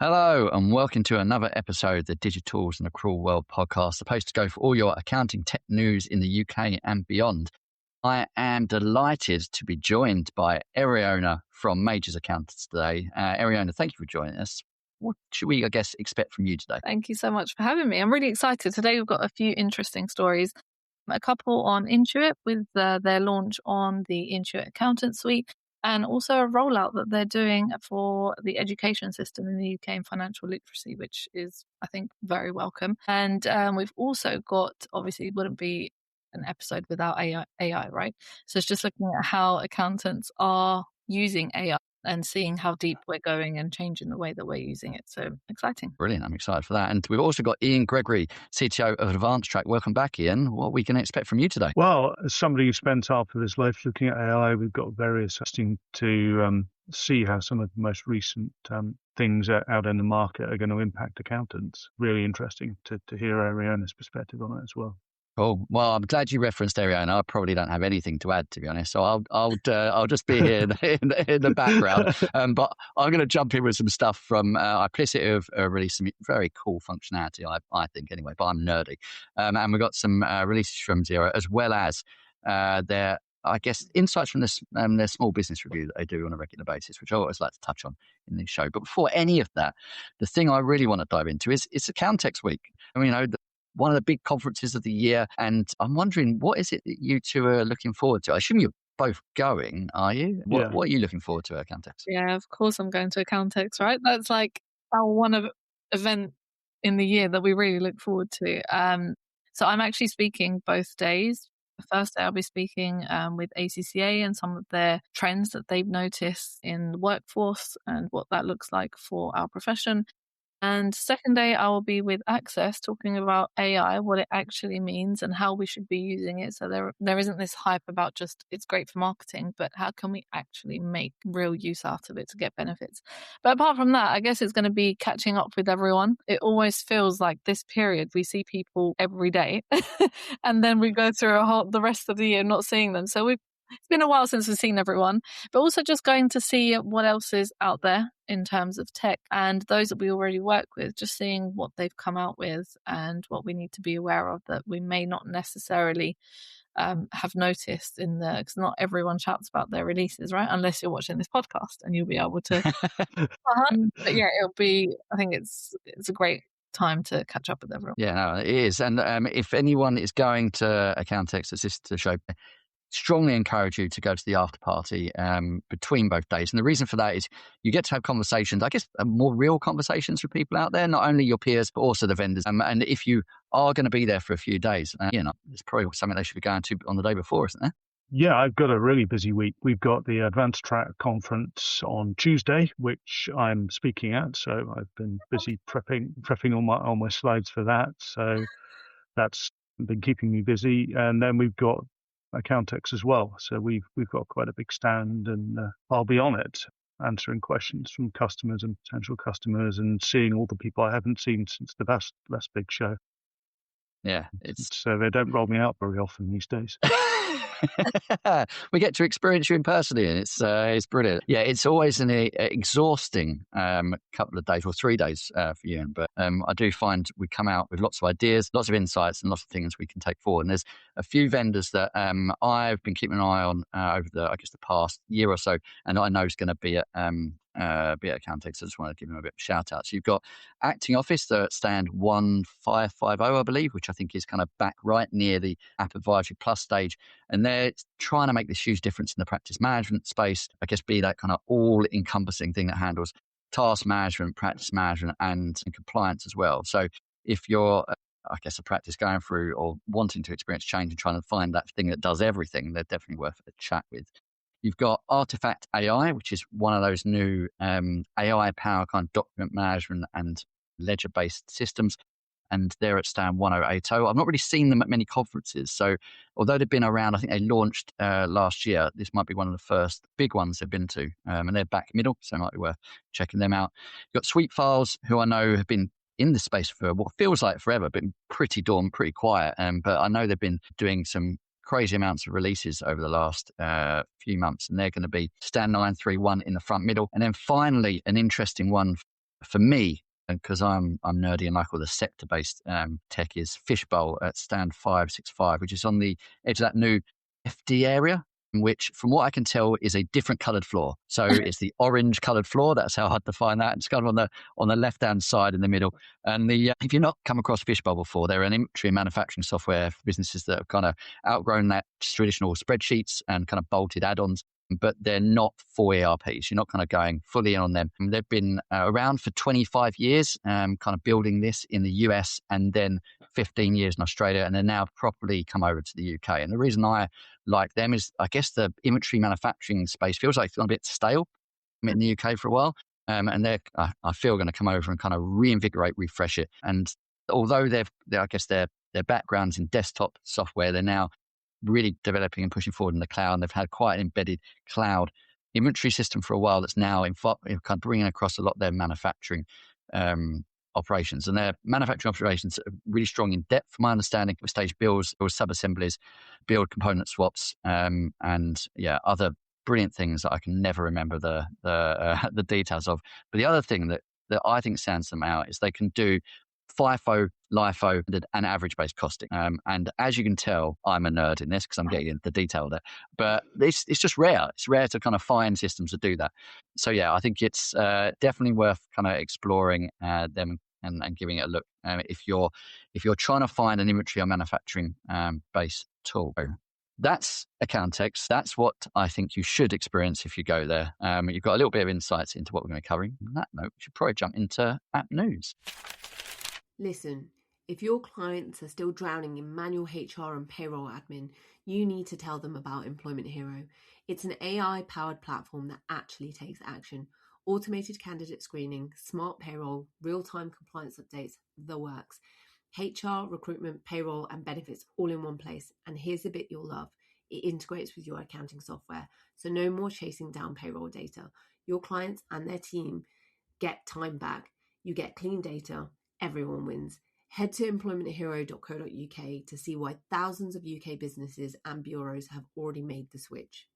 Hello and welcome to another episode of the Digitals and the Cruel World podcast, the place to go for all your accounting tech news in the UK and beyond. I am delighted to be joined by Eriona from Majors Accountants today. Eriona, thank you for joining us. What should we, expect from you today? Thank you so much for having me. I'm really excited. Today we've got a few interesting stories. A couple on Intuit with their launch on the Intuit Accountant Suite, and also a rollout that they're doing for the education system in the UK and financial literacy, which is, I think, very welcome. And we've also got, obviously, it wouldn't be an episode without AI, right? So it's just looking at how accountants are using AI and seeing how deep we're going and changing the way that we're using it. So exciting. Brilliant. I'm excited for that. And we've also got Gregory, CTO of Advancetrack. Welcome back, Ian. What are we going to expect from you today? Well, as somebody who spent half of his life looking at AI, we've got various testing to see how some of the most recent things out in the market are going to impact accountants. Really interesting to hear Eriona's perspective on it as well. Cool. Well, I'm glad you referenced Eriona. I probably don't have anything to add, to be honest. So I'll just be here in the background. But I'm going to jump in with some stuff from iplicit, who have released some very cool functionality, I think, anyway. But I'm nerdy, and we've got some releases from Xero, as well as their, insights from this their small business review that they do on a regular basis, which I always like to touch on in this show. But before any of that, the thing I really want to dive into is it's Accountex week. I mean, one of the big conferences of the year. And I'm wondering, what is it that you two are looking forward to? I assume you're both going, are you? What are you looking forward to at Accountex? Yeah, of course I'm going to Accountex, right? That's like our one event in the year that we really look forward to. So I'm actually speaking both days. The first day I'll be speaking with ACCA and some of their trends that they've noticed in the workforce and what that looks like for our profession. And second day, I will be with Access talking about AI, what it actually means and how we should be using it. So there isn't this hype about just it's great for marketing, but how can we actually make real use out of it to get benefits? But apart from that, I guess it's going to be catching up with everyone. It always feels like this period, we see people every day and then we go through the rest of the year not seeing them. So it's been a while since we've seen everyone, but also just going to see what else is out there in terms of tech and those that we already work with, just seeing what they've come out with and what we need to be aware of that we may not necessarily have noticed because not everyone chats about their releases, right? Unless you're watching this podcast and you'll be able to. But yeah, I think it's a great time to catch up with everyone. Yeah, no, it is. And if anyone is going to Accountex, as this to show, strongly encourage you to go to the after party between both days. And the reason for that is you get to have conversations, more real conversations with people out there, not only your peers, but also the vendors. And if you are going to be there for a few days, it's probably something they should be going to on the day before, isn't there? Yeah, I've got a really busy week. We've got the Advancetrack conference on Tuesday, which I'm speaking at. So I've been busy prepping all my slides for that. So that's been keeping me busy. And then we've got Accountex as well. So we've got quite a big stand, and I'll be on it answering questions from customers and potential customers and seeing all the people I haven't seen since the last big show. Yeah, so they don't roll me out very often these days. We get to experience you in person, Ian. It's brilliant. Yeah, it's always an exhausting couple of days or 3 days for you, but I do find we come out with lots of ideas, lots of insights, and lots of things we can take forward. And there's a few vendors that I've been keeping an eye on over the past year or so, and I know is going to be at Accountex. So I just want to give them a bit of a shout out. So you've got Acting Office, the stand 1550, I believe, which I think is kind of back right near the App Advisory Plus stage. And they're trying to make this huge difference in the practice management space, be that kind of all encompassing thing that handles task management, practice management, and compliance as well. So if you're a practice going through or wanting to experience change and trying to find that thing that does everything, they're definitely worth a chat with. You've got Artifact AI, which is one of those new AI power kind of document management and ledger-based systems. And they're at stand 1080. I've not really seen them at many conferences. So although they've been around, I think they launched last year. This might be one of the first big ones they've been to. And they're back middle, so it might be worth checking them out. You've got Sweet Files, who I know have been in this space for what feels like forever, been pretty dormant, pretty quiet. But I know they've been doing some crazy amounts of releases over the last few months, and they're going to be stand 931 in the front middle. And then finally, an interesting one for me, because I'm nerdy and like all the sector-based tech, is Fishbowl at stand 565, which is on the edge of that new FD area, which from what I can tell is a different coloured floor. So it's the orange coloured floor. That's how I'd define that. It's kind of on the left-hand side in the middle. And if you've not come across Fishbowl before, they're an inventory and manufacturing software for businesses that have kind of outgrown that traditional spreadsheets and kind of bolted add-ons, but they're not full ERPs. You're not kind of going fully in on them. And they've been around for 25 years, kind of building this in the US, and then 15 years in Australia, and they're now properly come over to the UK. And the reason I like them is, I guess, the inventory manufacturing space feels like it's gone a bit stale in the UK for a while. And they're, I feel, going to come over and kind of reinvigorate, refresh it. And although I guess their backgrounds in desktop software, they're now really developing and pushing forward in the cloud. And they've had quite an embedded cloud inventory system for a while that's now kind of bringing across a lot of their manufacturing operations. And their manufacturing operations are really strong in depth, from my understanding, with stage builds, or sub-assemblies, build component swaps, and other brilliant things that I can never remember the details of. But the other thing that I think stands them out is they can do FIFO, LIFO, and average-based costing. And as you can tell, I'm a nerd in this because I'm getting into the detail there. But it's just rare. It's rare to kind of find systems that do that. So yeah, I think it's definitely worth kind of exploring them and giving it a look if you're trying to find an inventory or manufacturing based tool. That's Accountex. That's what I think you should experience if you go there. You've got a little bit of insights into what we're going to be covering. On that note, we should probably jump into app news. Listen, if your clients are still drowning in manual HR and payroll admin, you need to tell them about Employment Hero. It's an AI-powered platform that actually takes action. Automated candidate screening, smart payroll, real-time compliance updates, the works. HR, recruitment, payroll, and benefits all in one place. And here's the bit you'll love. It integrates with your accounting software, so no more chasing down payroll data. Your clients and their team get time back. You get clean data. Everyone wins. Head to employmenthero.co.uk to see why thousands of UK businesses and bureaus have already made the switch.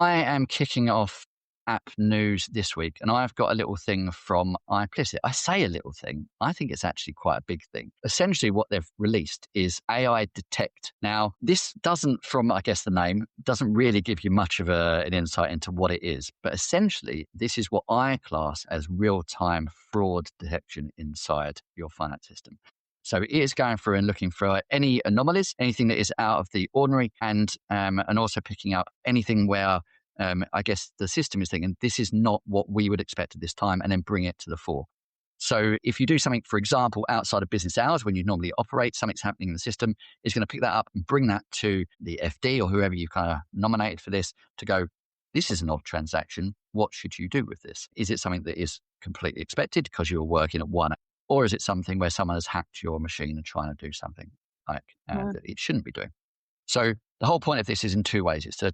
I am kicking off app news this week, and I've got a little thing from iplicit. I say a little thing. I think it's actually quite a big thing. Essentially, what they've released is AI Detect. Now, this doesn't, from I guess the name, doesn't really give you much of an insight into what it is. But essentially, this is what I class as real-time fraud detection inside your finance system. So it is going through and looking for any anomalies, anything that is out of the ordinary, and also picking up anything where I guess the system is thinking, this is not what we would expect at this time, and then bring it to the fore. So if you do something, for example, outside of business hours, when you normally operate, something's happening in the system, it's going to pick that up and bring that to the FD or whoever you kind of nominated for this to go, this is an odd transaction. What should you do with this? Is it something that is completely expected because you were working at one, or is it something where someone has hacked your machine and trying to do something like that it shouldn't be doing? So the whole point of this is in two ways. It's to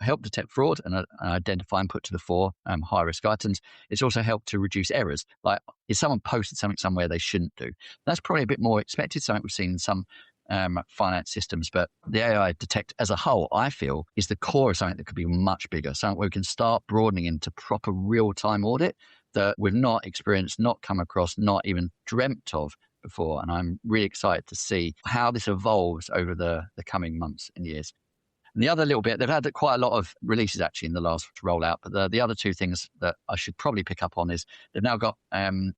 help detect fraud and identify and put to the fore high-risk items. It's also helped to reduce errors. Like if someone posted something somewhere they shouldn't do, that's probably a bit more expected, something we've seen in some finance systems. But the AI Detect as a whole, I feel, is the core of something that could be much bigger, something where we can start broadening into proper real-time audit that we've not experienced, not come across, not even dreamt of before. And I'm really excited to see how this evolves over the coming months and years. And the other little bit, they've had quite a lot of releases actually in the last rollout, but the other two things that I should probably pick up on is they've now got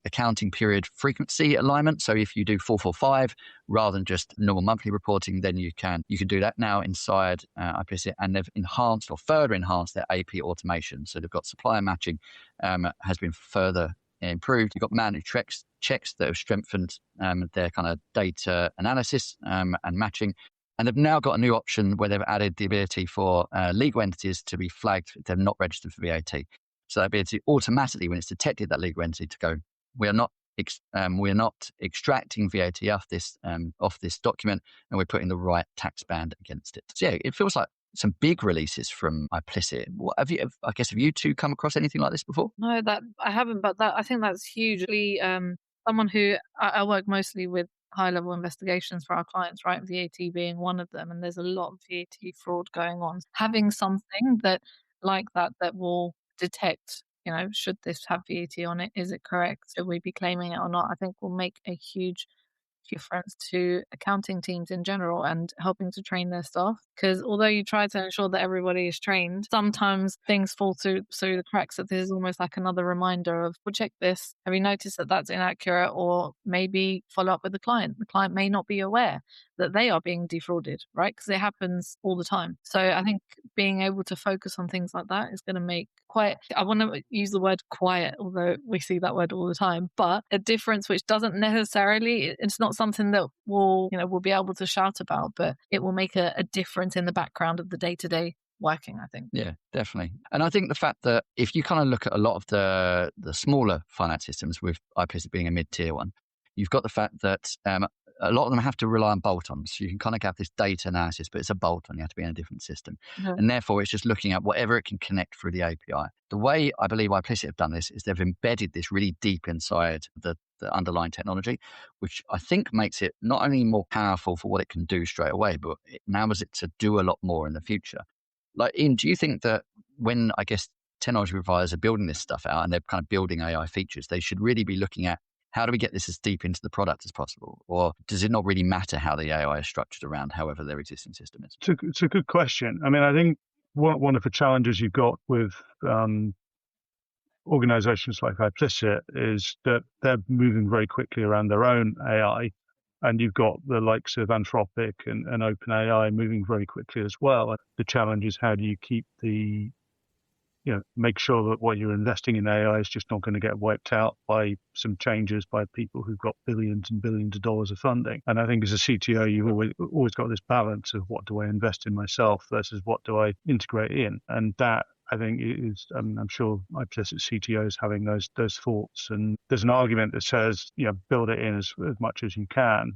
accounting period frequency alignment. So if you do 445 rather than just normal monthly reporting, then you can do that now inside iplicit, and they've enhanced or further enhanced their AP automation. So they've got supplier matching has been further improved. You've got mandatory checks that have strengthened their kind of data analysis and matching. And they've now got a new option where they've added the ability for legal entities to be flagged if they're not registered for VAT. So that ability automatically, when it's detected that legal entity, to go, we are not extracting VAT off this document, and we're putting the right tax band against it. So yeah, it feels like some big releases from iplicit. Have you two come across anything like this before? No, that I haven't, but I think that's hugely someone who I work mostly with high-level investigations for our clients, right? VAT being one of them, and there's a lot of VAT fraud going on. Having something that will detect should this have VAT on it? Is it correct? Should we be claiming it or not? I think will make a huge difference to accounting teams in general and helping to train their staff. Because although you try to ensure that everybody is trained, sometimes things fall through the cracks. That this is almost like another reminder of, well, check this. Have you noticed that that's inaccurate? Or maybe follow up with the client. The client may not be aware that they are being defrauded, right? Because it happens all the time. So I think being able to focus on things like that is going to make I want to use the word quiet, although we see that word all the time, but a difference which doesn't necessarily, it's not something that we'll be able to shout about, but it will make a difference in the background of the day-to-day working, I think. Yeah, definitely. And I think the fact that if you kind of look at a lot of the smaller finance systems, with iplicit being a mid-tier one, you've got the fact that a lot of them have to rely on bolt-ons. So you can kind of have this data analysis, but it's a bolt-on. You have to be in a different system. Yeah. And therefore, it's just looking at whatever it can connect through the API. The way I believe iplicit have done this is they've embedded this really deep inside the underlying technology, which I think makes it not only more powerful for what it can do straight away, but it enables it to do a lot more in the future. Like, Ian, do you think that when, I guess, technology providers are building this stuff out and they're kind of building AI features, they should really be looking at how do we get this as deep into the product as possible? Or does it not really matter how the AI is structured around however their existing system is? It's a good question. I mean, I think one of the challenges you've got with organizations like iplicit is that they're moving very quickly around their own AI. And you've got the likes of Anthropic and OpenAI moving very quickly as well. The challenge is how do you keep make sure that what you're investing in AI is just not going to get wiped out by some changes by people who've got billions and billions of dollars of funding. And I think as a CTO, you've always got this balance of what do I invest in myself versus what do I integrate in. And that, I think, is, I'm sure iplicit CTO is having those thoughts. And there's an argument that says, build it in as much as you can,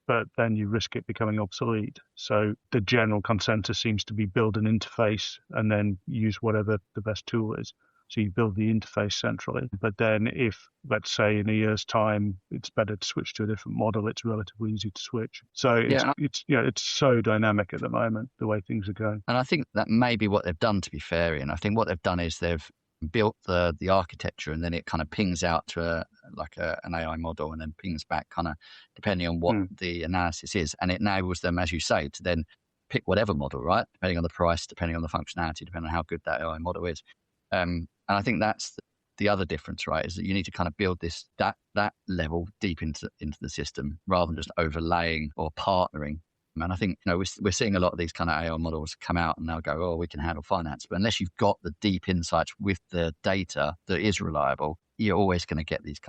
but then you risk it becoming obsolete. So the general consensus seems to be build an interface and then use whatever the best tool is. So you build the interface centrally. But then if, let's say, in a year's time, it's better to switch to a different model, it's relatively easy to switch. So it's so dynamic at the moment, the way things are going. And I think that may be what they've done, to be fair. And I think what they've done is they've built the architecture and then it kind of pings out to an AI model and then pings back kind of depending on what the analysis is. And it enables them, as you say, to then pick whatever model, right? Depending on the price, depending on the functionality, depending on how good that AI model is. And I think that's the other difference, right? Is that you need to kind of build that level deep into the system rather than just overlaying or partnering. And I think, we're seeing a lot of these kind of AI models come out and they'll go, oh, we can handle finance. But unless you've got the deep insights with the data that is reliable, you're always going to get these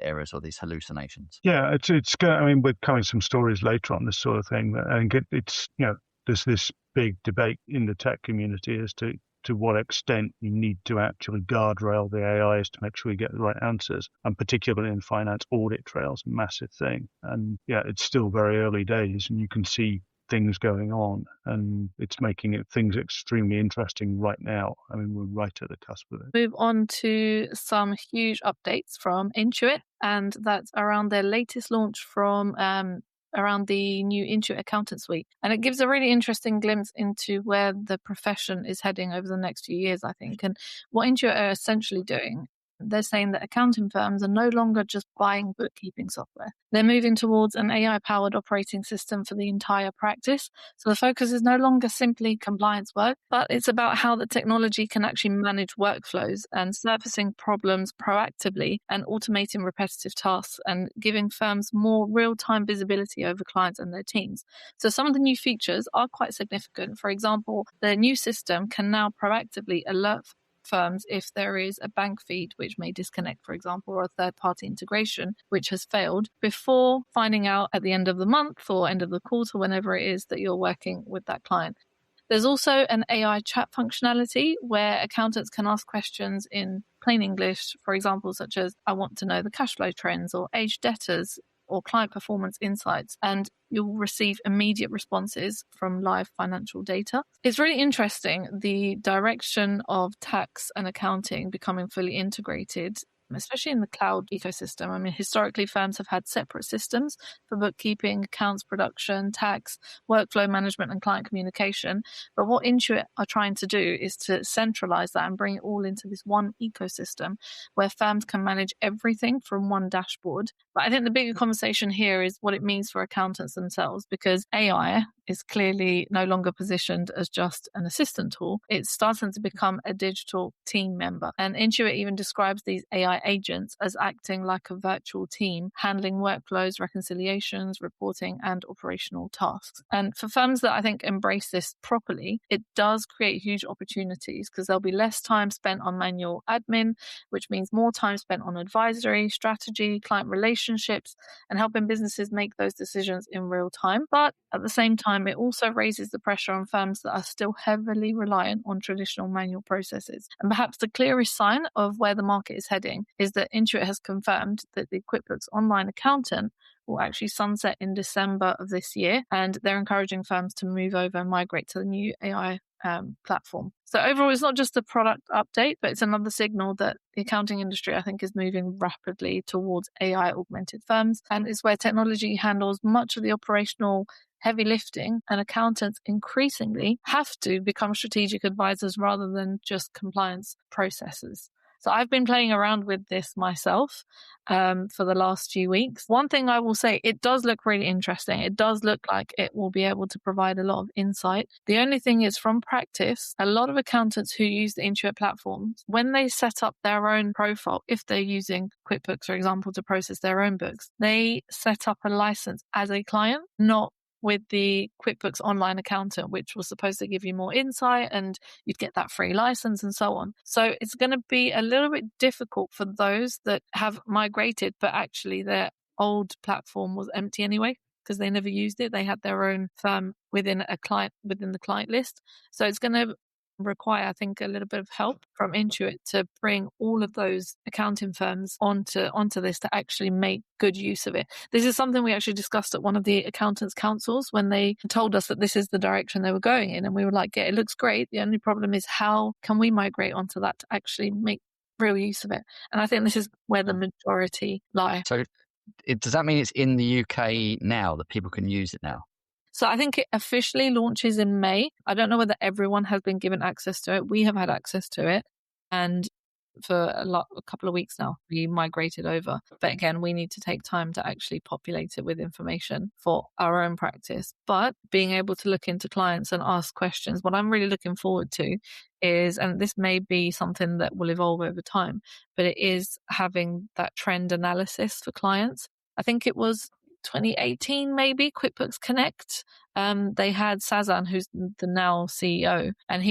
errors or these hallucinations. Yeah, it's. I mean, we're coming some stories later on this sort of thing. I think it's, there's this big debate in the tech community as to what extent you need to actually guardrail the AIs to make sure you get the right answers. And particularly in finance, audit trail's a massive thing. And yeah, it's still very early days and you can see things going on and it's making things extremely interesting right now. I mean, we're right at the cusp of it. Move on to some huge updates from Intuit, and that's around their latest launch from around the new Intuit Accountant Suite. And it gives a really interesting glimpse into where the profession is heading over the next few years, I think. And what Intuit are essentially doing, they're saying that accounting firms are no longer just buying bookkeeping software. They're moving towards an AI-powered operating system for the entire practice. So the focus is no longer simply compliance work, but it's about how the technology can actually manage workflows and surfacing problems proactively and automating repetitive tasks and giving firms more real-time visibility over clients and their teams. So some of the new features are quite significant. For example, the new system can now proactively alert firms if there is a bank feed which may disconnect, for example, or a third-party integration which has failed before finding out at the end of the month or end of the quarter, whenever it is that you're working with that client. There's also an AI chat functionality where accountants can ask questions in plain English, for example, such as, I want to know the cash flow trends or aged debtors or client performance insights, and you'll receive immediate responses from live financial data. It's really interesting, the direction of tax and accounting becoming fully integrated especially in the cloud ecosystem. I mean, historically, firms have had separate systems for bookkeeping, accounts production, tax, workflow management, and client communication. But what Intuit are trying to do is to centralize that and bring it all into this one ecosystem where firms can manage everything from one dashboard. But I think the bigger conversation here is what it means for accountants themselves, because AI is clearly no longer positioned as just an assistant tool. It's starting to become a digital team member. And Intuit even describes these AI agents as acting like a virtual team, handling workflows, reconciliations, reporting, and operational tasks. And for firms that I think embrace this properly, it does create huge opportunities because there'll be less time spent on manual admin, which means more time spent on advisory, strategy, client relationships, and helping businesses make those decisions in real time. But at the same time, it also raises the pressure on firms that are still heavily reliant on traditional manual processes. And perhaps the clearest sign of where the market is heading is that Intuit has confirmed that the QuickBooks Online Accountant will actually sunset in December of this year, and they're encouraging firms to move over and migrate to the new AI platform. So overall, it's not just a product update, but it's another signal that the accounting industry, I think, is moving rapidly towards AI augmented firms, and it's where technology handles much of the operational heavy lifting, and accountants increasingly have to become strategic advisors rather than just compliance processors. So I've been playing around with this myself for the last few weeks. One thing I will say, it does look really interesting. It does look like it will be able to provide a lot of insight. The only thing is, from practice, a lot of accountants who use the Intuit platforms, when they set up their own profile, if they're using QuickBooks, for example, to process their own books, they set up a license as a client, not with the QuickBooks Online Accountant, which was supposed to give you more insight and you'd get that free license and so on. So it's going to be a little bit difficult for those that have migrated, but actually their old platform was empty anyway because they never used it. They had their own firm within the client list. So it's going to require, I think, a little bit of help from Intuit to bring all of those accounting firms onto this to actually make good use of it. This is something we actually discussed at one of the accountants councils when they told us that this is the direction they were going in, and we were like, yeah, it looks great. The only problem is, how can we migrate onto that to actually make real use of it? And I think this is where the majority lie. So does that mean it's in the UK now, that people can use it now? So I think it officially launches in May. I don't know whether everyone has been given access to it. We have had access to it. And for a couple of weeks now, we migrated over. But again, we need to take time to actually populate it with information for our own practice. But being able to look into clients and ask questions, what I'm really looking forward to is, and this may be something that will evolve over time, but it is having that trend analysis for clients. I think it was 2018, maybe, QuickBooks Connect. They had Sazan, who's the now CEO, and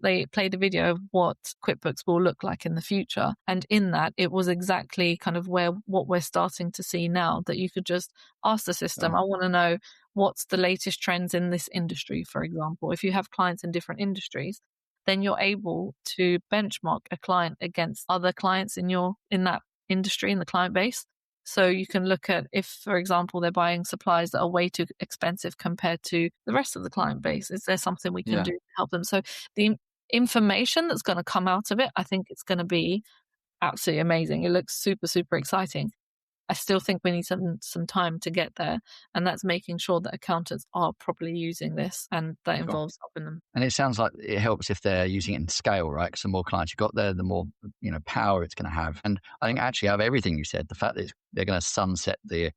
they played a video of what QuickBooks will look like in the future. And in that, it was exactly kind of what we're starting to see now, that you could just ask the system, I want to know what's the latest trends in this industry, for example. If you have clients in different industries, then you're able to benchmark a client against other clients in that industry, in the client base. So you can look at if, for example, they're buying supplies that are way too expensive compared to the rest of the client base. Is there something we can do to help them? So the information that's going to come out of it, I think it's going to be absolutely amazing. It looks super, super exciting. I still think we need some time to get there, and that's making sure that accountants are properly using this, and that involves helping them. And it sounds like it helps if they're using it in scale, right? Because the more clients you've got there, the more power it's going to have. And I think actually, out of everything you said, the fact that they're going to sunset the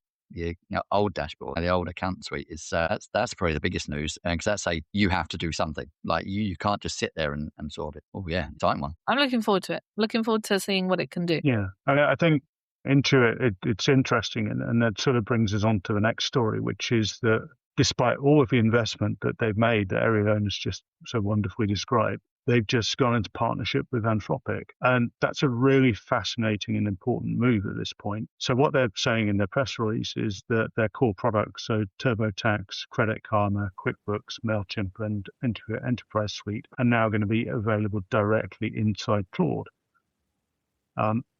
old dashboard, the old account suite, is that's probably the biggest news, because that's you have to do something. Like you can't just sit there and absorb it. Oh yeah, exciting one. I'm looking forward to it. Looking forward to seeing what it can do. Yeah, I think Intuit, it's interesting, and that sort of brings us on to the next story, which is that despite all of the investment that they've made, that Eriona's just so wonderfully described, they've just gone into partnership with Anthropic. And that's a really fascinating and important move at this point. So what they're saying in their press release is that their core products, so TurboTax, Credit Karma, QuickBooks, MailChimp, and Intuit Enterprise Suite, are now going to be available directly inside Claude.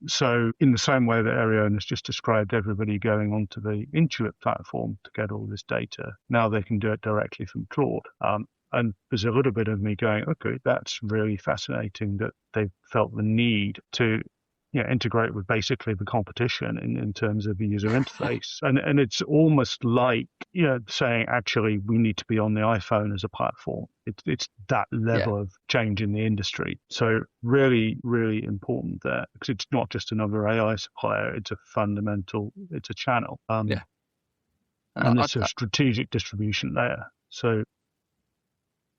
So in the same way that Eriona's just described everybody going onto the Intuit platform to get all this data, now they can do it directly from Claude. And there's a little bit of me going, okay, that's really fascinating that they've felt the need to integrate with basically the competition in terms of the user interface. And it's almost like, saying, actually, we need to be on the iPhone as a platform. It's that level of change in the industry. So really, really important there, because it's not just another AI supplier. It's a channel. And it's a strategic distribution layer. So.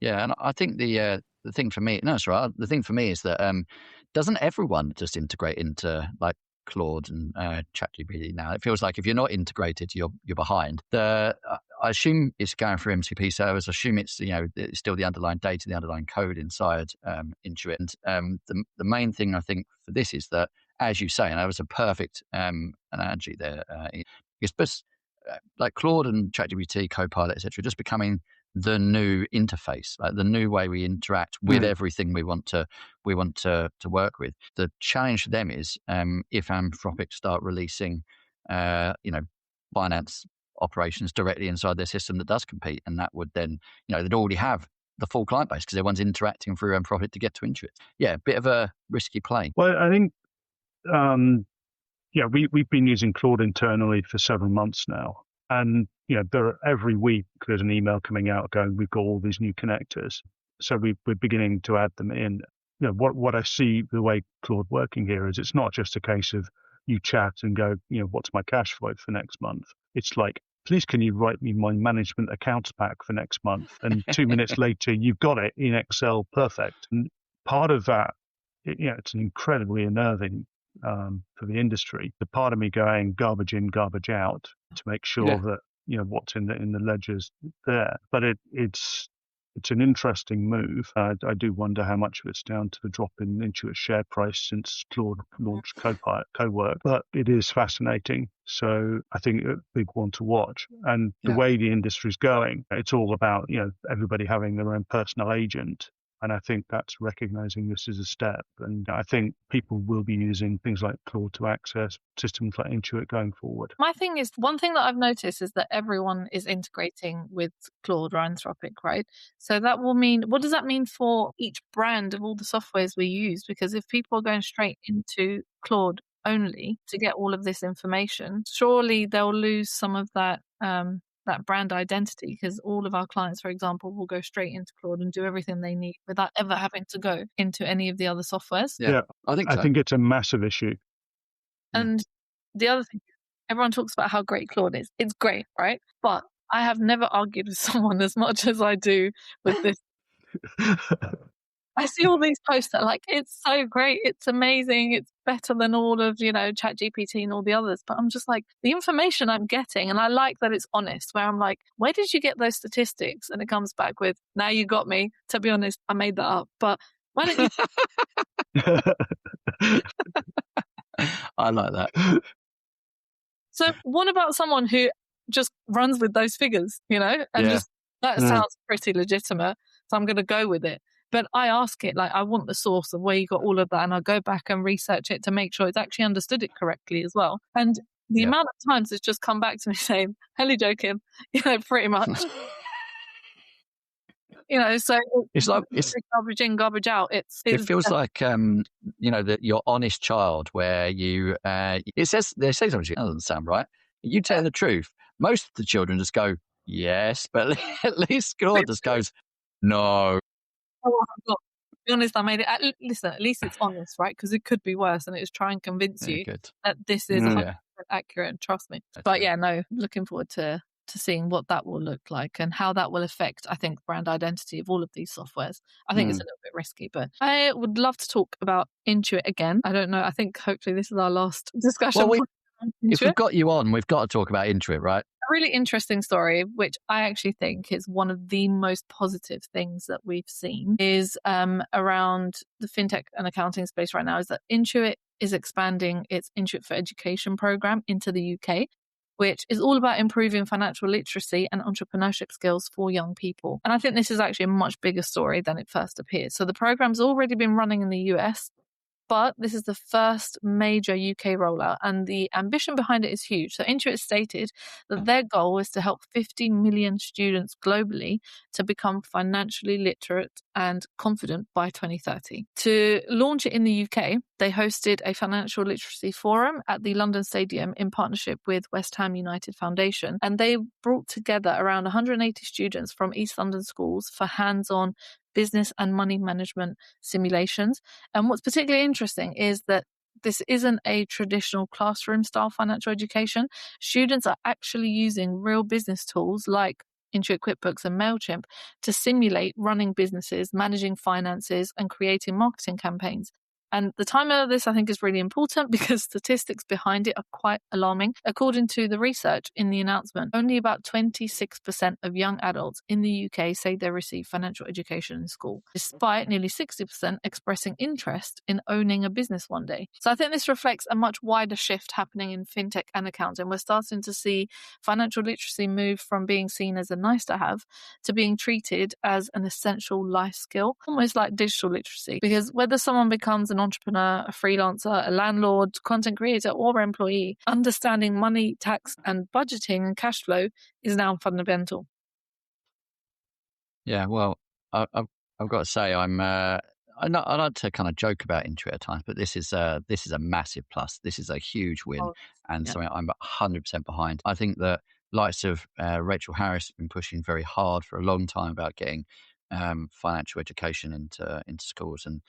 Yeah, and I think the thing for me, no, it's right. The thing for me is that doesn't everyone just integrate into like Claude and ChatGPT now? It feels like if you're not integrated, you're behind. I assume it's going through MCP servers. I assume it's it's still the underlying data, the underlying code inside Intuit. And the main thing I think for this is that, as you say, and that was a perfect analogy there. It's like Claude and ChatGPT, Copilot, etc., just becoming the new interface, like the new way we interact with everything we want to work with. The challenge for them is if Anthropic start releasing, finance operations directly inside their system that does compete, and that would then, they'd already have the full client base because everyone's interacting through Anthropic to get to Intuit. Yeah, a bit of a risky play. Well, I think, we've been using Claude internally for several months now. And, every week there's an email coming out going, we've got all these new connectors. So we're beginning to add them in. What I see the way Claude working here is it's not just a case of you chat and go, what's my cash flow for next month? It's like, please, can you write me my management accounts pack for next month? And 2 minutes later, you've got it in Excel, perfect. And part of that, it's incredibly unnerving for the industry. The part of me going garbage in, garbage out to make sure that what's in the ledgers there. But it's an interesting move. I do wonder how much of it's down to the drop in Intuit share price since Claude launched co-work. But it is fascinating. So I think a big one to watch. And the way the industry's going, it's all about everybody having their own personal agent. And I think that's recognizing this as a step. And I think people will be using things like Claude to access systems like Intuit going forward. My thing is, one thing that I've noticed is that everyone is integrating with Claude or Anthropic, right? So that will mean, what does that mean for each brand of all the softwares we use? Because if people are going straight into Claude only to get all of this information, surely they'll lose some of that brand identity, because all of our clients, for example, will go straight into Claude and do everything they need without ever having to go into any of the other softwares. Yeah, I think it's a massive issue. And the other thing, everyone talks about how great Claude is. It's great, right? But I have never argued with someone as much as I do with this. I see all these posts that are like, it's so great, it's amazing, it's better than all of, ChatGPT and all the others. But I'm just like, the information I'm getting, and I like that it's honest, where I'm like, where did you get those statistics? And it comes back with, now you got me. To be honest, I made that up. But why don't you... I like that. So what about someone who just runs with those figures, and just, that sounds pretty legitimate, so I'm going to go with it. But I ask it, like, I want the source of where you got all of that, and I go back and research it to make sure it's actually understood it correctly as well. And the amount of times it's just come back to me saying, hell, joking, pretty much. So it's like it's garbage in, garbage out. It feels like that your honest child, where you they say something that doesn't sound right. You tell the truth. Most of the children just go yes, but at least Claude just goes no. Oh, to be honest, I made it. Listen, at least it's honest, right? Because it could be worse, and it's try and convince you that this is 100% accurate. Trust me. But looking forward to seeing what that will look like and how that will affect, I think, brand identity of all of these softwares. I think it's a little bit risky, but I would love to talk about Intuit again. I don't know. I think hopefully this is our last discussion. Well, if we've got you on, we've got to talk about Intuit, right? A really interesting story, which I actually think is one of the most positive things that we've seen, is around the fintech and accounting space right now, is that Intuit is expanding its Intuit for Education program into the UK, which is all about improving financial literacy and entrepreneurship skills for young people. And I think this is actually a much bigger story than it first appears. So the program's already been running in the US, but this is the first major UK rollout, and the ambition behind it is huge. So Intuit stated that their goal is to help 50 million students globally to become financially literate and confident by 2030. To launch it in the UK, they hosted a financial literacy forum at the London Stadium in partnership with West Ham United Foundation. And they brought together around 180 students from East London schools for hands-on business and money management simulations. And what's particularly interesting is that this isn't a traditional classroom style financial education. Students are actually using real business tools like Intuit, QuickBooks and MailChimp to simulate running businesses, managing finances and creating marketing campaigns. And the timing of this, I think, is really important because statistics behind it are quite alarming. According to the research in the announcement, only about 26% of young adults in the UK say they receive financial education in school, despite nearly 60% expressing interest in owning a business one day. So I think this reflects a much wider shift happening in fintech and accounting. We're starting to see financial literacy move from being seen as a nice to have to being treated as an essential life skill, almost like digital literacy. Because whether someone becomes an entrepreneur, a freelancer, a landlord, content creator, or employee, understanding money, tax, and budgeting and cash flow is now fundamental. Yeah, well, I've got to say, I like to kind of joke about Intuit at times, but this is a massive plus. This is a huge win, and something I'm 100% behind. I think that likes of Rachel Harris have been pushing very hard for a long time about getting financial education into schools, and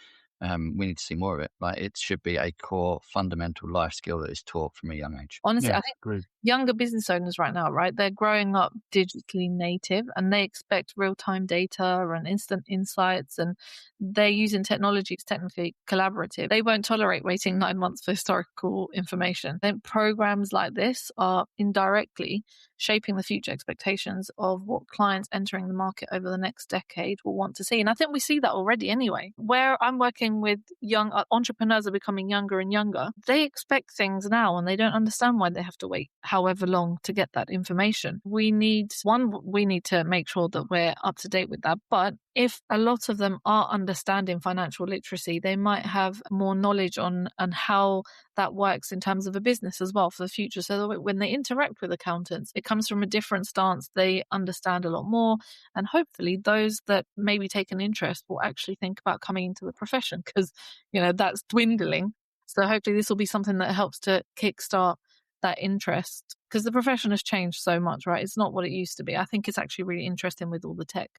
we need to see more of it. Like, it should be a core fundamental life skill that is taught from a young age. Honestly, Yeah, I think agreed. younger business owners right now, right, they're growing up digitally native and they expect real-time data and instant insights, and they're using technology that's technically collaborative. They won't tolerate waiting 9 months for historical information. Then programs like this are indirectly shaping the future expectations of what clients entering the market over the next decade will want to see. And I think we see that already anyway. Where I'm working with young entrepreneurs are becoming younger and younger, they expect things now and they don't understand why they have to wait however long to get that information. We need to make sure that we're up to date with that. But if a lot of them are understanding financial literacy, they might have more knowledge on how that works in terms of a business as well for the future. So that when they interact with accountants, it comes from a different stance. They understand a lot more. And hopefully those that maybe take an interest will actually think about coming into the profession because, that's dwindling. So hopefully this will be something that helps to kickstart that interest, because the profession has changed so much, right? It's not what it used to be. I think it's actually really interesting with all the tech.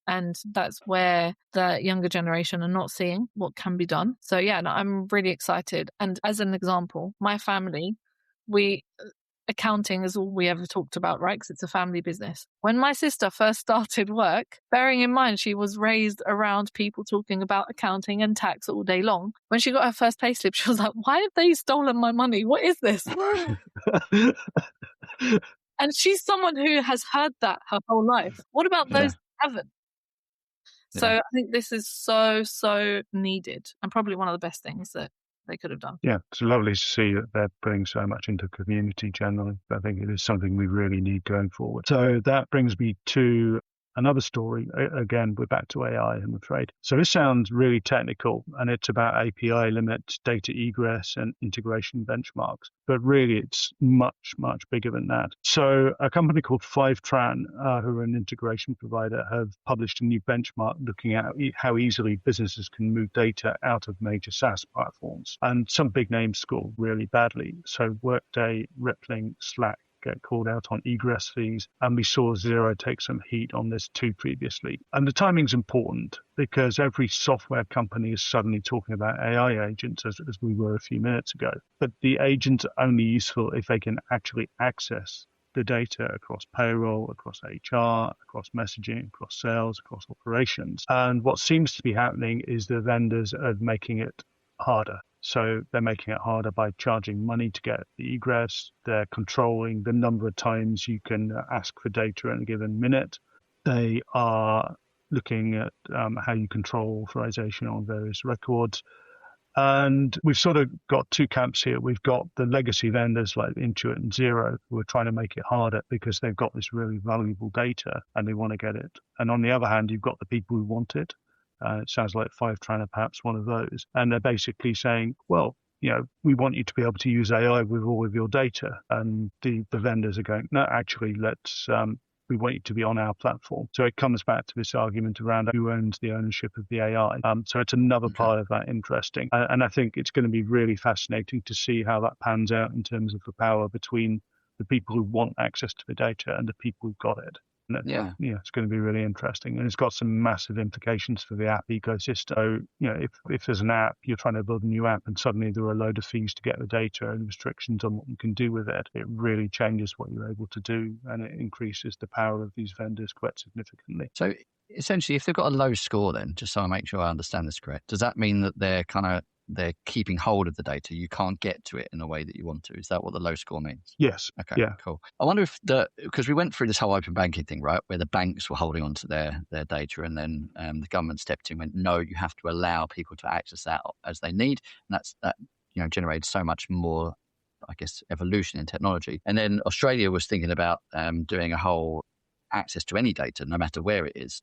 And that's where the younger generation are not seeing what can be done. So yeah, no, I'm really excited. And as an example, my family, accounting is all we ever talked about, right? Because it's a family business. When my sister first started work, bearing in mind she was raised around people talking about accounting and tax all day long, when she got her first payslip, she was like, why have they stolen my money? What is this? And she's someone who has heard that her whole life. What about those who haven't? So I think this is so needed and probably one of the best things that they could have done. Yeah, it's lovely to see that they're putting so much into community generally. I think it is something we really need going forward. So that brings me to another story. Again, we're back to AI, I'm afraid. So this sounds really technical, and it's about API limits, data egress, and integration benchmarks. But really, it's much, much bigger than that. So a company called Fivetran, who are an integration provider, have published a new benchmark looking at how easily businesses can move data out of major SaaS platforms. And some big names score really badly. So Workday, Rippling, Slack get called out on egress fees, and we saw Xero take some heat on this too previously. And the timing's important because every software company is suddenly talking about AI agents, as we were a few minutes ago. But the agents are only useful if they can actually access the data across payroll, across HR, across messaging, across sales, across operations. And what seems to be happening is the vendors are making it harder. So they're making it harder by charging money to get the egress. They're controlling the number of times you can ask for data in a given minute. They are looking at how you control authorization on various records. And we've sort of got two camps here. We've got the legacy vendors like Intuit and Xero who are trying to make it harder because they've got this really valuable data and they want to get it. And on the other hand, you've got the people who want it. It sounds like Fivetran are perhaps one of those. And they're basically saying, well, we want you to be able to use AI with all of your data. And the vendors are going, no, actually, let's We want you to be on our platform. So it comes back to this argument around who owns the ownership of the AI. So it's another part of that interesting. And I think it's going to be really fascinating to see how that pans out in terms of the power between the people who want access to the data and the people who've got it. Yeah, it's going to be really interesting, and it's got some massive implications for the app ecosystem. So, if there's an app, you're trying to build a new app, and suddenly there are a load of fees to get the data and restrictions on what you can do with it, it really changes what you're able to do, and it increases the power of these vendors quite significantly. So essentially, if they've got a low score, then just so I make sure I understand this correct, does that mean that they're keeping hold of the data? You can't get to it in a way that you want to. Is that what the low score means? Yes. Okay, yeah. Cool. I wonder if because we went through this whole open banking thing, right, where the banks were holding on to their data, and then the government stepped in and went, no, you have to allow people to access that as they need. And that generated so much more, I guess, evolution in technology. And then Australia was thinking about doing a whole access to any data, no matter where it is.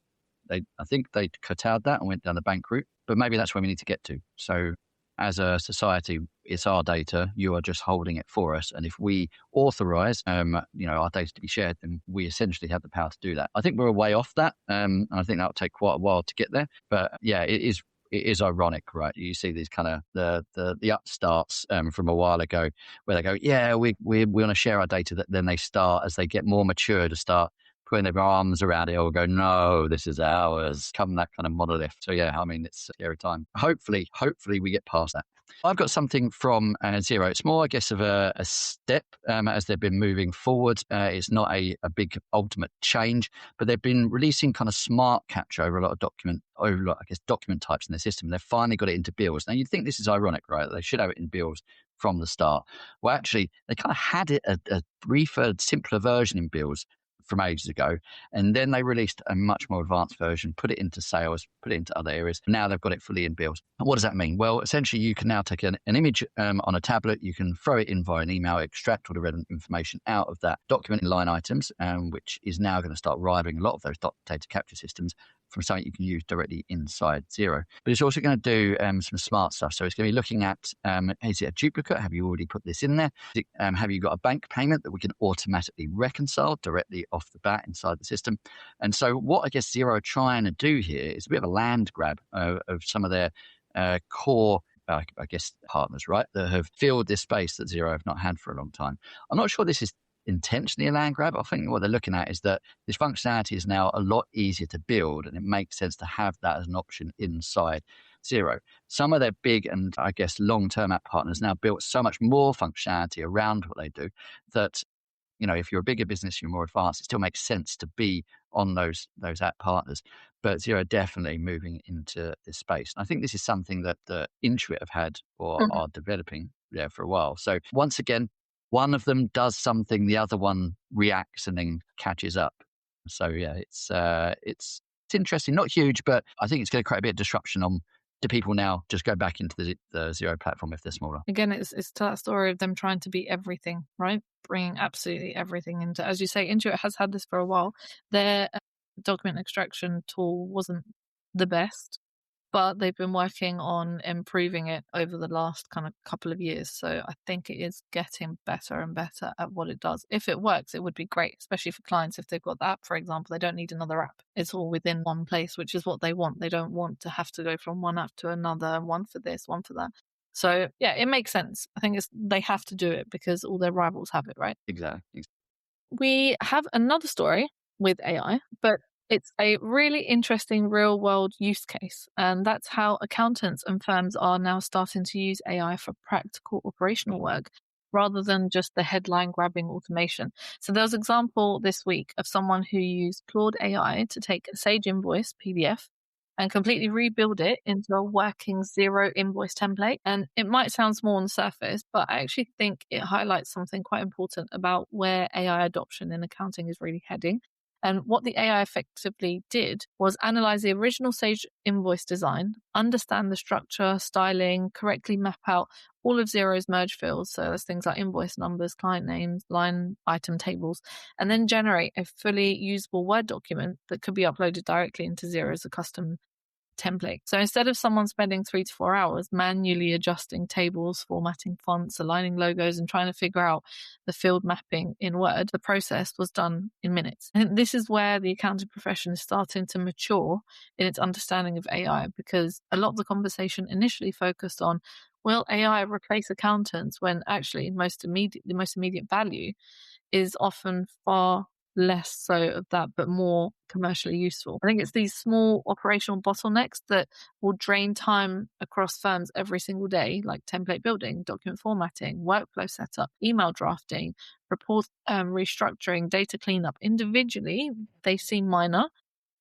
I think they curtailed that and went down the bank route, but maybe that's where we need to get to. So as a society, it's our data. You are just holding it for us. And if we authorize, our data to be shared, then we essentially have the power to do that. I think we're a way off that. And I think that'll take quite a while to get there. But yeah, it is ironic, right? You see these kind of the upstarts from a while ago where they go, yeah, we want to share our data. That then they start, as they get more mature, to start putting their arms around it or go, no, this is ours, come that kind of monolith. So yeah, I mean, it's a scary time. Hopefully we get past that. I've got something from Xero. It's more, I guess, of a step as they've been moving forward. It's not a big ultimate change, but they've been releasing kind of smart capture over a lot of document types in their system. They've finally got it into bills. Now, you'd think this is ironic, right? They should have it in bills from the start. Well, actually, they kind of had it a briefer, simpler version in bills from ages ago, and then they released a much more advanced version, put it into sales, put it into other areas. Now they've got it fully in bills. And what does that mean? Well, essentially you can now take an image on a tablet, you can throw it in via an email, extract all the relevant information out of that document in line items, which is now going to start rivaling a lot of those data capture systems from something you can use directly inside Xero. But it's also going to do some smart stuff. So it's going to be looking at, is it a duplicate? Have you already put this in there? Have you got a bank payment that we can automatically reconcile directly off the bat inside the system? And so what I guess Xero are trying to do here is a bit of a land grab of some of their core partners, right, that have filled this space that Xero have not had for a long time. I'm not sure this is intentionally a land grab. I think what they're looking at is that this functionality is now a lot easier to build, and it makes sense to have that as an option inside Xero. Some of their big and I guess long-term app partners now built so much more functionality around what they do that, if you're a bigger business, you're more advanced, it still makes sense to be on those app partners. But Xero definitely moving into this space. And I think this is something that the Intuit have had or are developing for a while. So once again, one of them does something, the other one reacts and then catches up. So yeah, it's interesting, not huge, but I think it's going to create a bit of disruption on. Do people now just go back into the Xero platform if they're smaller? Again, it's that story of them trying to be everything, right? Bringing absolutely everything into, as you say, Intuit has had this for a while. Their document extraction tool wasn't the best, but they've been working on improving it over the last kind of couple of years. So I think it is getting better and better at what it does. If it works, it would be great, especially for clients. If they've got the app, for example, they don't need another app. It's all within one place, which is what they want. They don't want to have to go from one app to another, one for this, one for that. So yeah, it makes sense. I think they have to do it because all their rivals have it, right? Exactly. We have another story with AI, but it's a really interesting real world use case. And that's how accountants and firms are now starting to use AI for practical operational work rather than just the headline grabbing automation. So there was an example this week of someone who used Claude AI to take a Sage invoice PDF and completely rebuild it into a working Xero invoice template. And it might sound small on the surface, but I actually think it highlights something quite important about where AI adoption in accounting is really heading. And what the AI effectively did was analyze the original Sage invoice design, understand the structure, styling, correctly map out all of Xero's merge fields. So there's things like invoice numbers, client names, line item tables, and then generate a fully usable Word document that could be uploaded directly into Xero as a custom template. So instead of someone spending 3 to 4 hours manually adjusting tables, formatting fonts, aligning logos, and trying to figure out the field mapping in Word, the process was done in minutes. I think this is where the accounting profession is starting to mature in its understanding of AI, because a lot of the conversation initially focused on, will AI replace accountants, when actually the most immediate value is often far less so of that, but more commercially useful. I think it's these small operational bottlenecks that will drain time across firms every single day, like template building, document formatting, workflow setup, email drafting, report restructuring, data cleanup. Individually, they seem minor,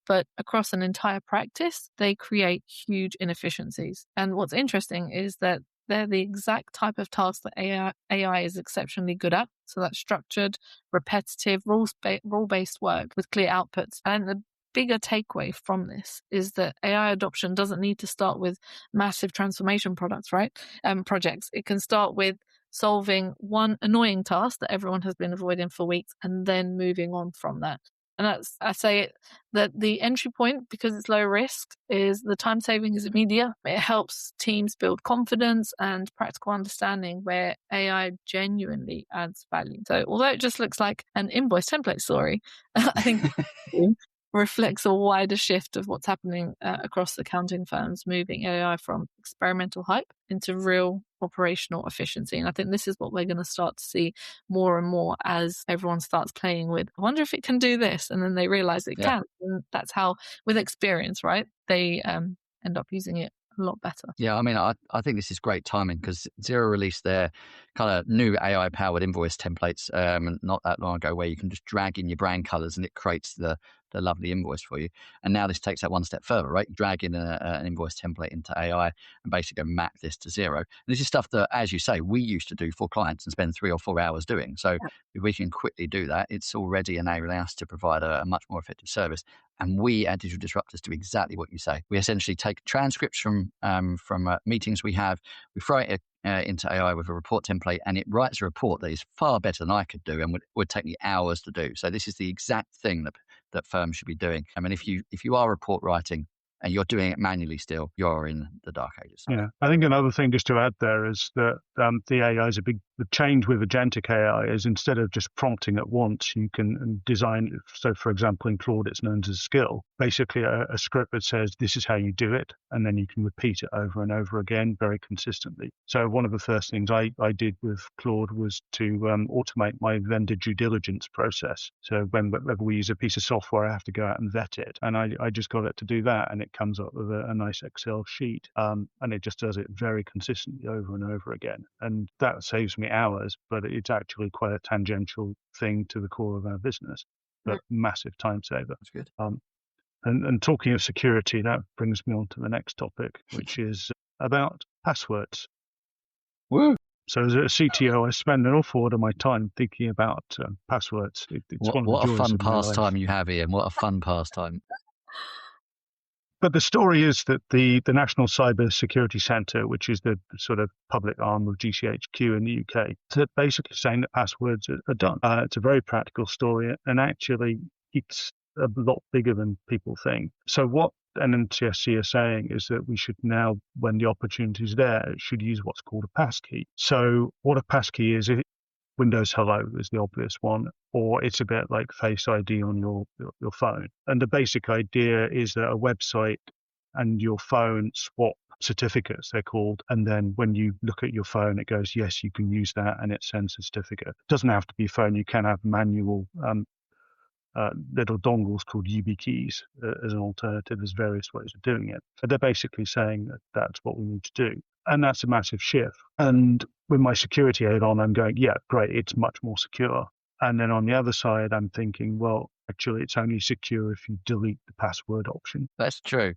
but across an entire practice, they create huge inefficiencies. And what's interesting is that they're the exact type of tasks that AI is exceptionally good at. So that's structured, repetitive, rule-based work with clear outputs. And the bigger takeaway from this is that AI adoption doesn't need to start with massive transformation projects. It can start with solving one annoying task that everyone has been avoiding for weeks and then moving on from that. And I say that the entry point, because it's low risk, is the time saving is immediate. It helps teams build confidence and practical understanding where AI genuinely adds value. So although it just looks like an invoice template story, I think it reflects a wider shift of what's happening across accounting firms, moving AI from experimental hype into real operational efficiency. And I think this is what we're going to start to see more and more as everyone starts playing with, I wonder if it can do this. And then they realize it can. And that's how, with experience, right, they end up using it a lot better. Yeah, I mean, I think this is great timing, because Xero released their kind of new AI-powered invoice templates not that long ago, where you can just drag in your brand colors and it creates the lovely invoice for you. And now this takes that one step further, right? You drag in an invoice template into AI and basically map this to Xero. And this is stuff that, as you say, we used to do for clients and spend 3 or 4 hours doing. So if we can quickly do that, it's already enabling us to provide a much more effective service. And we at Digital Disruptors do exactly what you say. We essentially take transcripts from meetings we have, we throw it into AI with a report template, and it writes a report that is far better than I could do and would take me hours to do. So this is the exact thing that firms should be doing. I mean, if you are report writing and you're doing it manually still, you're in the dark ages. Yeah, I think another thing just to add there is that the AI is the change with agentic AI is, instead of just prompting at once, you can design. So, for example, in Claude, it's known as a skill, basically a script that says this is how you do it, and then you can repeat it over and over again very consistently. So one of the first things I did with Claude was to automate my vendor due diligence process. So whenever we use a piece of software, I have to go out and vet it, and I just got it to do that, and it comes up with a nice Excel sheet, and it just does it very consistently over and over again. And that saves me hours, but it's actually quite a tangential thing to the core of our business, but massive time saver. That's good. And talking of security, that brings me on to the next topic, which is about passwords. Woo! So as a CTO, I spend an awful lot of my time thinking about passwords. What a fun pastime you have, Ian. What a fun pastime. But the story is that the National Cyber Security Centre, which is the sort of public arm of GCHQ in the UK, is basically saying that passwords are done. It's a very practical story, and actually it's a lot bigger than people think. So what NNCSC are saying is that we should now, when the opportunity is there, should use what's called a passkey. So what a passkey is, Windows Hello is the obvious one, or it's a bit like Face ID on your phone. And the basic idea is that a website and your phone swap certificates, they're called. And then when you look at your phone, it goes, yes, you can use that, and it sends a certificate. It doesn't have to be phone. You can have manual little dongles called YubiKeys as an alternative. There's various ways of doing it. But they're basically saying that that's what we need to do. And that's a massive shift. And with my security aid on, I'm going, yeah, great, it's much more secure. And then on the other side, I'm thinking, well, actually, it's only secure if you delete the password option. That's true.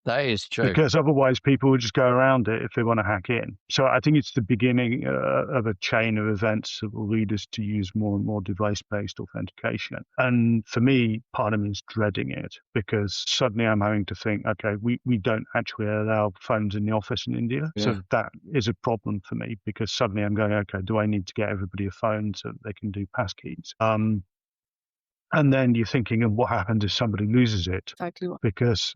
That is true. Because otherwise people will just go around it if they want to hack in. So I think it's the beginning of a chain of events that will lead us to use more and more device-based authentication. And for me, part of me is dreading it, because suddenly I'm having to think, okay, we don't actually allow phones in the office in India. Yeah. So that is a problem for me, because suddenly I'm going, okay, do I need to get everybody a phone so that they can do passkeys? And then you're thinking of what happens if somebody loses it. Exactly. Because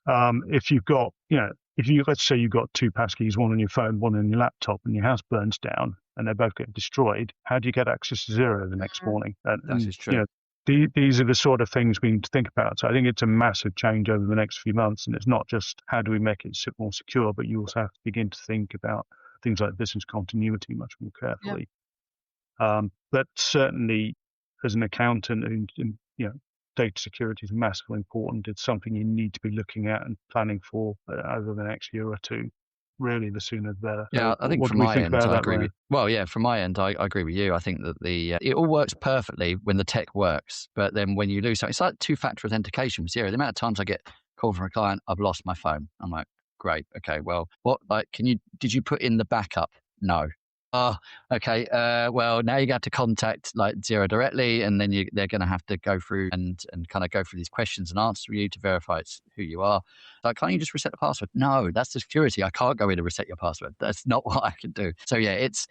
If you've got, let's say you've got two passkeys, one on your phone, one on your laptop, and your house burns down and they both get destroyed, how do you get access to Xero the next morning? That is true. These are the sort of things we need to think about. So I think it's a massive change over the next few months. And it's not just how do we make it more secure, but you also have to begin to think about things like business continuity much more carefully. But certainly as an accountant, and data security is massively important. It's something you need to be looking at and planning for over the next year or two. Really, the sooner the better. Yeah, I think from my end, I agree with. Well, yeah, from my end, I agree with you. I think that it all works perfectly when the tech works, but then when you lose something, it's like two-factor authentication with Xero. The amount of times I get called from a client, I've lost my phone. I'm like, great, okay, well, what? Like, did you put in the backup? No. Oh, okay. Well, now you got to contact like Xero directly, and then they're going to have to go through and kind of go through these questions and answer you to verify it's who you are. Like, can't you just reset the password? No, that's the security. I can't go in and reset your password. That's not what I can do. So yeah, it's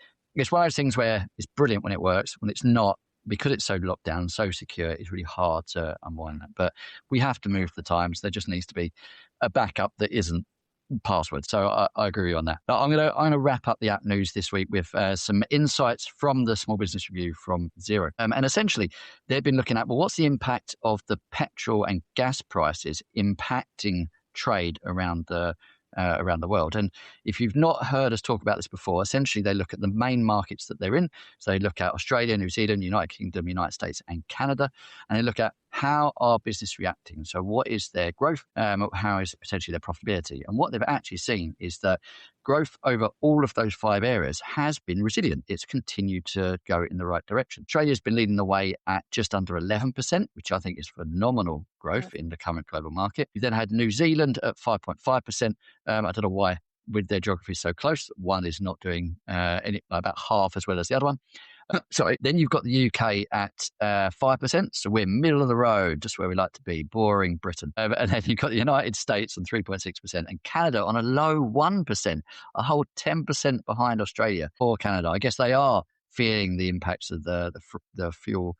one of those things where it's brilliant when it works. When it's not, because it's so locked down, so secure, it's really hard to unwind that. But we have to move the times. There just needs to be a backup that isn't password. So I agree with you on that. But I'm gonna wrap up the app news this week with some insights from the Small Business Review from Xero. And essentially, they've been looking at, well, what's the impact of the petrol and gas prices impacting trade around the world. And if you've not heard us talk about this before, essentially they look at the main markets that they're in. So they look at Australia, New Zealand, United Kingdom, United States, and Canada, and they look at how are business reacting. So what is their growth? How is potentially their profitability? And what they've actually seen is that growth over all of those 5 areas has been resilient. It's continued to go in the right direction. Australia's been leading the way at just under 11%, which I think is phenomenal growth in the current global market. You then had New Zealand at 5.5%. I don't know why, with their geography so close, one is not doing about half as well as the other one. Sorry, then you've got the UK at 5%, so we're middle of the road, just where we like to be, boring Britain. And then you've got the United States on 3.6% and Canada on a low 1%, a whole 10% behind Australia for Canada. I guess they are feeling the impacts of the fuel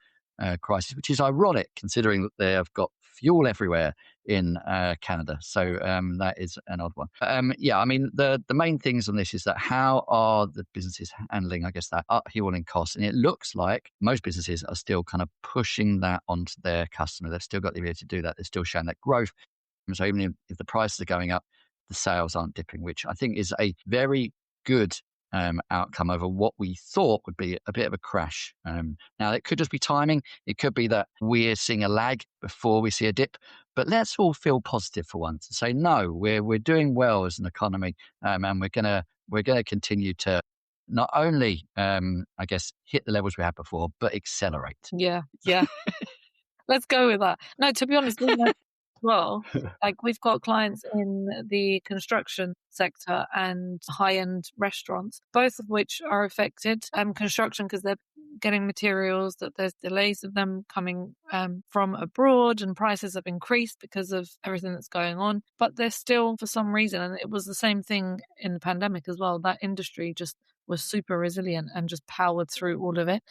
crisis, which is ironic considering that they have got fuel everywhere in Canada. So that is an odd one. Yeah, I mean, the main things on this is that how are the businesses handling, I guess, that upheaval in costs? And it looks like most businesses are still kind of pushing that onto their customer. They've still got the ability to do that. They're still showing that growth. So even if the prices are going up, the sales aren't dipping, which I think is a very good outcome over what we thought would be a bit of a crash. Now, it could just be timing. It could be that we're seeing a lag before we see a dip. But let's all feel positive for once and say, no, we're doing well as an economy, and we're gonna continue to not only, I guess, hit the levels we had before, but accelerate. Yeah. Let's go with that. No, to be honest, well, like we've got clients in the construction sector and high-end restaurants, both of which are affected. Construction because they're getting materials, that there's delays of them coming from abroad, and prices have increased because of everything that's going on. But they're still, for some reason, and it was the same thing in the pandemic as well, that industry just was super resilient and just powered through all of it.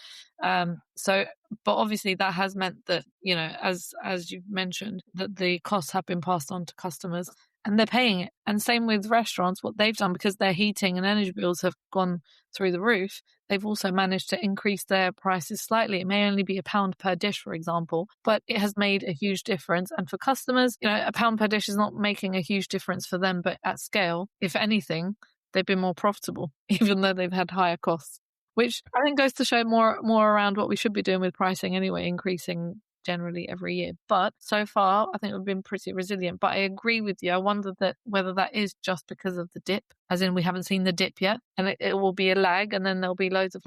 But obviously that has meant that, as you've mentioned, that the costs have been passed on to customers and they're paying it. And same with restaurants, what they've done, because their heating and energy bills have gone through the roof, they've also managed to increase their prices slightly. It may only be £1 per dish, for example, but it has made a huge difference. And for customers, £1 per dish is not making a huge difference for them, but at scale, if anything, they've been more profitable, even though they've had higher costs, which I think goes to show more around what we should be doing with pricing anyway, increasing generally every year. But so far, I think we've been pretty resilient. But I agree with you. I wonder whether that is just because of the dip, as in we haven't seen the dip yet, and it will be a lag, and then there'll be loads of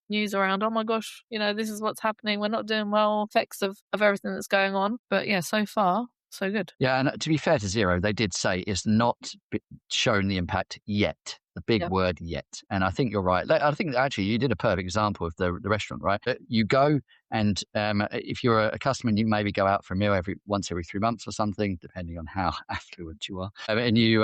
news around, oh my gosh, this is what's happening. We're not doing well, effects of everything that's going on. But yeah, so far, so good. Yeah, and to be fair to Xero, they did say it's not shown the impact yet. The big word yet. And I think you're right. I think actually you did a perfect example of the restaurant, right? You go and if you're a customer and you maybe go out for a meal once every 3 months or something, depending on how affluent you are. And you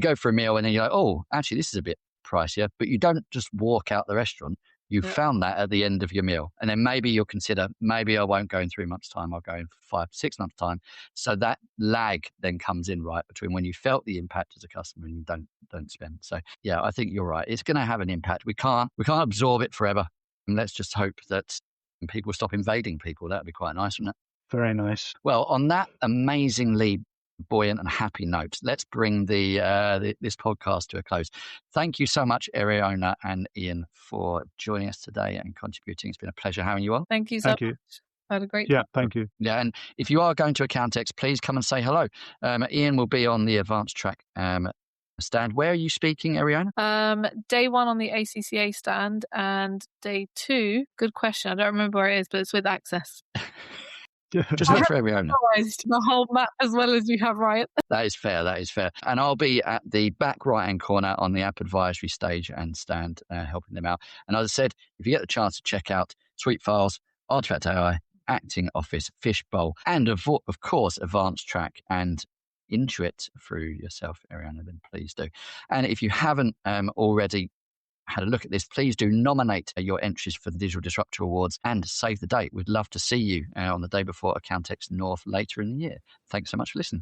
go for a meal and then you're like, oh, actually this is a bit pricier, but you don't just walk out the restaurant. You found that at the end of your meal. And then maybe you'll consider, maybe I won't go in 3 months' time, I'll go in 5, 6 months' time. So that lag then comes in, right, between when you felt the impact as a customer and you don't spend. So yeah, I think you're right. It's going to have an impact. We can't absorb it forever. And let's just hope that people stop invading people. That would be quite nice, wouldn't it? Very nice. Well, on that amazingly buoyant and happy note, let's bring this podcast to a close. Thank you so much, Eriona and Ian, for joining us today and contributing. It's been a pleasure having you on. Thank you so much. I had a great time. Thank you. Yeah, and if you are going to Accountex, please come and say hello. Ian will be on the Advancetrack stand. Where are you speaking, Eriona? Day 1 on the ACCA stand, and day 2, good question, I don't remember where it is, but it's with Access. Just look for Eriona. The whole map as well as you have, right? That is fair. And I'll be at the back right-hand corner on the app advisory stage and stand helping them out. And as I said, if you get the chance to check out Sweet Files, Artifact AI, Acting Office, Fishbowl, and of course, Advancetrack and Intuit through yourself, Eriona, then please do. And if you haven't already had a look at this, please do nominate your entries for the Digital Disruptor Awards and save the date. We'd love to see you on the day before Accountex North later in the year. Thanks so much for listening.